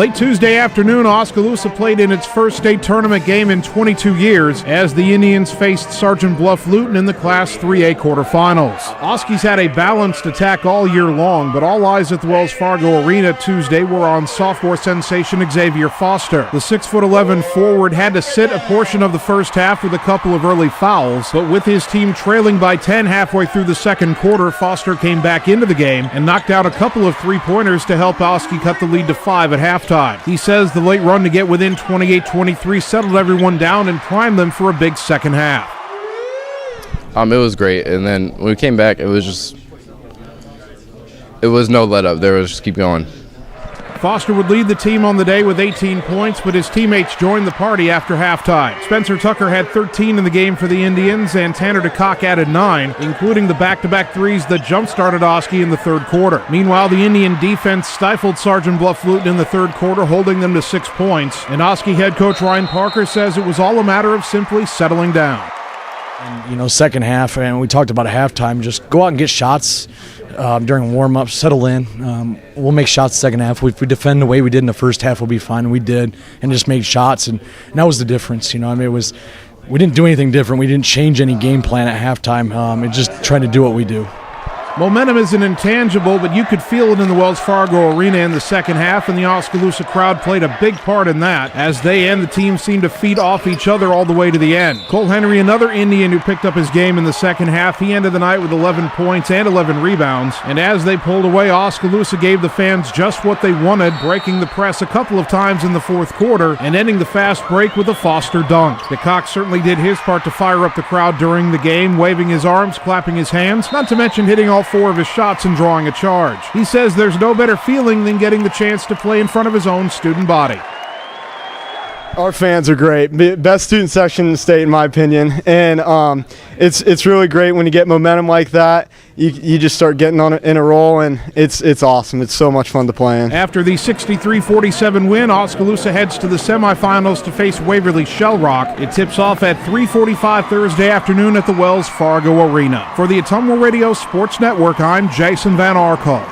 Late Tuesday afternoon, Oskaloosa played in its first state tournament game in 22 years as the Indians faced Sergeant Bluff-Luton in the Class 3A quarterfinals. Oskies had a balanced attack all year long, but all eyes at the Wells Fargo Arena Tuesday were on sophomore sensation Xavier Foster. The 6'11" forward had to sit a portion of the first half with a couple of early fouls, but with his team trailing by 10 halfway through the second quarter, Foster came back into the game and knocked out a couple of three-pointers to help Oski cut the lead to 5 at halftime. He says the late run to get within 28-23 settled everyone down and primed them for a big second half. It was great, and then when we came back, it was no let up. There was just keep going. Foster would lead the team on the day with 18 points, but his teammates joined the party after halftime. Spencer Tucker had 13 in the game for the Indians, and Tanner DeCock added 9, including the back-to-back threes that jump-started Oski in the third quarter. Meanwhile, the Indian defense stifled Sergeant Bluff-Luton in the third quarter, holding them to 6 points. And Oski head coach Ryan Parker says it was all a matter of simply settling down. And, second half, and we talked about at halftime, just go out and get shots during warm-up, settle in. We'll make shots second half. If we defend the way we did in the first half, we'll be fine. And we did, and just made shots, and that was the difference. We didn't do anything different. We didn't change any game plan at halftime. It just tried to do what we do. Momentum is an intangible, but you could feel it in the Wells Fargo Arena in the second half, and the Oskaloosa crowd played a big part in that, as they and the team seemed to feed off each other all the way to the end. Cole Henry, another Indian who picked up his game in the second half, he ended the night with 11 points and 11 rebounds, and as they pulled away, Oskaloosa gave the fans just what they wanted, breaking the press a couple of times in the fourth quarter and ending the fast break with a Foster dunk. DeCock certainly did his part to fire up the crowd during the game, waving his arms, clapping his hands, not to mention hitting all 4 of his shots and drawing a charge. He says there's no better feeling than getting the chance to play in front of his own student body. Our fans are great. Best student section in the state, in my opinion. And it's really great when you get momentum like that. You just start getting in a roll, and it's awesome. It's so much fun to play in. After the 63-47 win, Oskaloosa heads to the semifinals to face Waverly Shell Rock. It tips off at 3:45 Thursday afternoon at the Wells Fargo Arena. For the Autumnal Radio Sports Network, I'm Jason Van Arkel.